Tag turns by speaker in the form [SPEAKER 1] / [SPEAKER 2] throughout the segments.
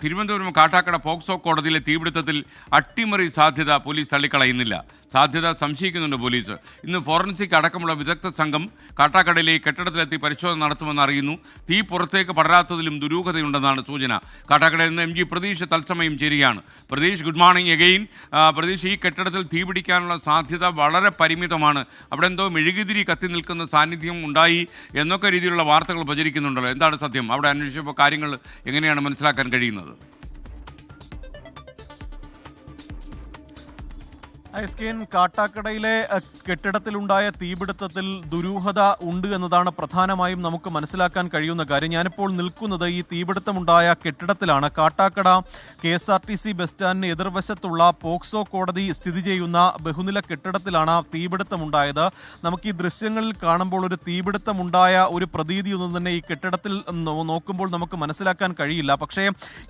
[SPEAKER 1] Thiruvananthapuram Kattakada POCSO കോടതിയിലെ തീപിടുത്തത്തിൽ അട്ടിമറി സാധ്യത പോലീസ് തള്ളിക്കളയുന്നില്ല. സാധ്യത സംശയിക്കുന്നുണ്ട് പോലീസ്. ഇന്ന് ഫോറൻസിക് അടക്കമുള്ള വിദഗ്ധ സംഘം കാട്ടാക്കടയിലെ കെട്ടിടത്തിലെത്തി പരിശോധന നടത്തുമെന്ന് അറിയുന്നു. തീ പുറത്തേക്ക് പടരാത്തതിലും ദുരൂഹതയുണ്ടെന്നാണ് സൂചന. കാട്ടാക്കടയിൽ നിന്ന് MG പ്രതീഷ് തത്സമയം ചേരുകയാണ്. Pratheesh, good morning again. Pratheesh, ഈ കെട്ടിടത്തിൽ തീ പിടിക്കാനുള്ള സാധ്യത വളരെ പരിമിതമാണ്. അവിടെ എന്തോ മെഴുകുതിരി കത്തി നിൽക്കുന്ന സാന്നിധ്യം ഉണ്ടായി എന്നൊക്കെ രീതിയിലുള്ള വാർത്തകൾ പ്രചരിക്കുന്നുണ്ടല്ലോ. എന്താണ് സത്യം? അവിടെ അന്വേഷിച്ചപ്പോൾ കാര്യങ്ങൾ എങ്ങനെയാണ് മനസ്സിലാക്കാൻ കഴിയുന്നത്?
[SPEAKER 2] കാട്ടാക്കടയിലെ കെട്ടിടത്തിലുണ്ടായ തീപിടുത്തത്തിൽ ദുരൂഹത ഉണ്ട് എന്നതാണ് പ്രധാനമായും നമുക്ക് മനസ്സിലാക്കാൻ കഴിയുന്ന കാര്യം. ഞാനിപ്പോൾ നിൽക്കുന്നത് ഈ തീപിടുത്തമുണ്ടായ കെട്ടിടത്തിലാണ്. കാട്ടാക്കട KSRTC ബസ് സ്റ്റാൻഡിന് എതിർവശത്തുള്ള പോക്സോ കോടതി സ്ഥിതി ചെയ്യുന്ന ബഹുനില കെട്ടിടത്തിലാണ് തീപിടുത്തമുണ്ടായത്. നമുക്ക് ഈ ദൃശ്യങ്ങളിൽ കാണുമ്പോൾ ഒരു തീപിടുത്തമുണ്ടായ ഒരു പ്രതീതിയൊന്നും തന്നെ ഈ കെട്ടിടത്തിൽ നോക്കുമ്പോൾ നമുക്ക് മനസ്സിലാക്കാൻ കഴിയില്ല. പക്ഷേ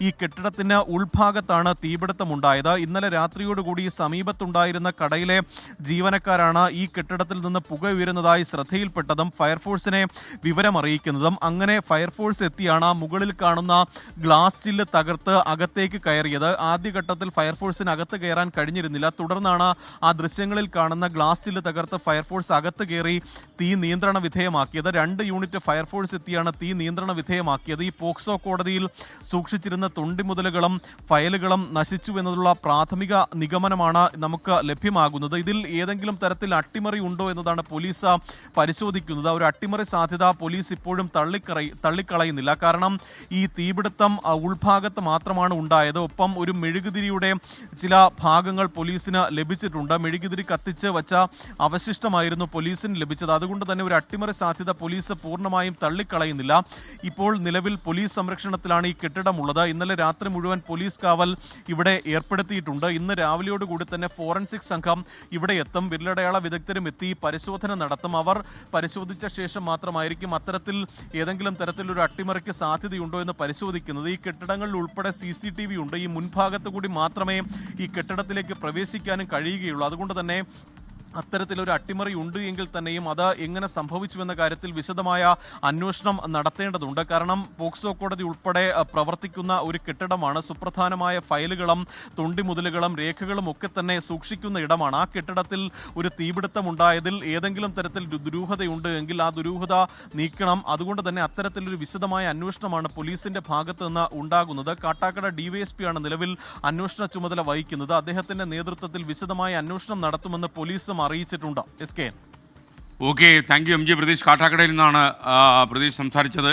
[SPEAKER 2] ഈ കെട്ടിടത്തിന് ഉൾഭാഗത്താണ് തീപിടുത്തമുണ്ടായത്. ഇന്നലെ രാത്രിയോടുകൂടി സമീപത്തുണ്ടായിരുന്ന കടയിലെ ജീവനക്കാരാണ് ഈ കെട്ടിടത്തിൽ നിന്ന് പുക ഉയരുന്നതായി ശ്രദ്ധയിൽപ്പെട്ടതും ഫയർഫോഴ്സിനെ വിവരമറിയിക്കുന്നതും. അങ്ങനെ ഫയർഫോഴ്സ് എത്തിയാണ് മുകളിൽ കാണുന്ന ഗ്ലാസ് ചില്ല് തകർത്ത് അകത്തേക്ക് കയറിയത്. ആദ്യഘട്ടത്തിൽ ഫയർഫോഴ്സിന് അകത്ത് കയറാൻ കഴിഞ്ഞിരുന്നില്ല. തുടർന്നാണ് ആ ദൃശ്യങ്ങളിൽ കാണുന്ന ഗ്ലാസ് ചില്ല് തകർത്ത് ഫയർഫോഴ്സ് അകത്ത് കയറി തീ നിയന്ത്രണ വിധേയമാക്കിയത്. 2 യൂണിറ്റ് ഫയർഫോഴ്സ് എത്തിയാണ് തീ നിയന്ത്രണ വിധേയമാക്കിയത്. ഈ പോക്സോ കോടതിയിൽ സൂക്ഷിച്ചിരുന്ന തൊണ്ടിമുതലുകളും ഫയലുകളും നശിച്ചു എന്നുള്ള പ്രാഥമിക നിഗമനമാണ് നമുക്ക് ലഭ്യമാകുന്നത്. ഇതിൽ ഏതെങ്കിലും തരത്തിൽ അട്ടിമറി ഉണ്ടോ എന്നതാണ് പോലീസ് പരിശോധിക്കുന്നത്. ഒരു അട്ടിമറി സാധ്യത പോലീസ് ഇപ്പോഴും തള്ളിക്കളയുന്നില്ല. കാരണം ഈ തീപിടുത്തം ഉൾഭാഗത്ത് മാത്രമാണ് ഉണ്ടായത്. ഒപ്പം ഒരു മെഴുകുതിരിയുടെ ചില ഭാഗങ്ങൾ പോലീസിന് ലഭിച്ചിട്ടുണ്ട്. മെഴുകുതിരി കത്തിച്ച് വച്ച അവശിഷ്ടമായിരുന്നു പോലീസിന് ലഭിച്ചത്. അതുകൊണ്ട് തന്നെ ഒരു അട്ടിമറി സാധ്യത പോലീസ് പൂർണ്ണമായും തള്ളിക്കളയുന്നില്ല. ഇപ്പോൾ നിലവിൽ പോലീസ് സംരക്ഷണത്തിലാണ് ഈ കെട്ടിടമുള്ളത്. ഇന്നലെ രാത്രി മുഴുവൻ പോലീസ് കാവൽ ഇവിടെ ഏർപ്പെടുത്തിയിട്ടുണ്ട്. ഇന്ന് രാവിലെയോടുകൂടി തന്നെ ഫോറൻസിക് സംഘം ഇവിടെ എത്തും. വിരലടയാള വിദഗ്ധരും എത്തി പരിശോധന നടത്തും. അവർ പരിശോധിച്ച ശേഷം മാത്രമായിരിക്കും അത്തരത്തിൽ ഏതെങ്കിലും തരത്തിലൊരു അട്ടിമറിക്ക് സാധ്യതയുണ്ടോ എന്ന് പരിശോധിക്കുന്നത്. ഈ കെട്ടിടങ്ങളിൽ ഉൾപ്പെടെ CCTV ഉണ്ട്. ഈ മുൻഭാഗത്ത് കൂടി മാത്രമേ ഈ കെട്ടിടത്തിലേക്ക് പ്രവേശിക്കാനും കഴിയുകയുള്ളൂ. അതുകൊണ്ട് തന്നെ അത്തരത്തിലൊരു അട്ടിമറി ഉണ്ട് എങ്കിൽ തന്നെയും അത് എങ്ങനെ സംഭവിച്ചുവെന്ന കാര്യത്തിൽ വിശദമായ അന്വേഷണം നടത്തേണ്ടതുണ്ട്. കാരണം പോക്സോ കോടതി ഉൾപ്പെടെ പ്രവർത്തിക്കുന്ന ഒരു കെട്ടിടമാണ്. സുപ്രധാനമായ ഫയലുകളും തൊണ്ടിമുതലുകളും രേഖകളും ഒക്കെ തന്നെ സൂക്ഷിക്കുന്ന ഇടമാണ്. ആ കെട്ടിടത്തിൽ ഒരു തീപിടുത്തം ഉണ്ടായതിൽ ഏതെങ്കിലും തരത്തിൽ ദുരൂഹതയുണ്ട് എങ്കിൽ ആ ദുരൂഹത നീക്കണം. അതുകൊണ്ട് തന്നെ അത്തരത്തിലൊരു വിശദമായ അന്വേഷണമാണ് പോലീസിന്റെ ഭാഗത്ത് നിന്ന് ഉണ്ടാകുന്നത്. കാട്ടാക്കട DYSP ആണ് നിലവിൽ അന്വേഷണ ചുമതല വഹിക്കുന്നത്. അദ്ദേഹത്തിന്റെ നേതൃത്വത്തിൽ വിശദമായ അന്വേഷണം നടത്തുമെന്ന് പോലീസ് അറിയിച്ചിട്ടുണ്ട്.
[SPEAKER 1] Okay, thank you MG Pratheesh. കാട്ടാക്കടയിൽ നിന്നാണ് പ്രതീഷ് സംസാരിച്ചത്.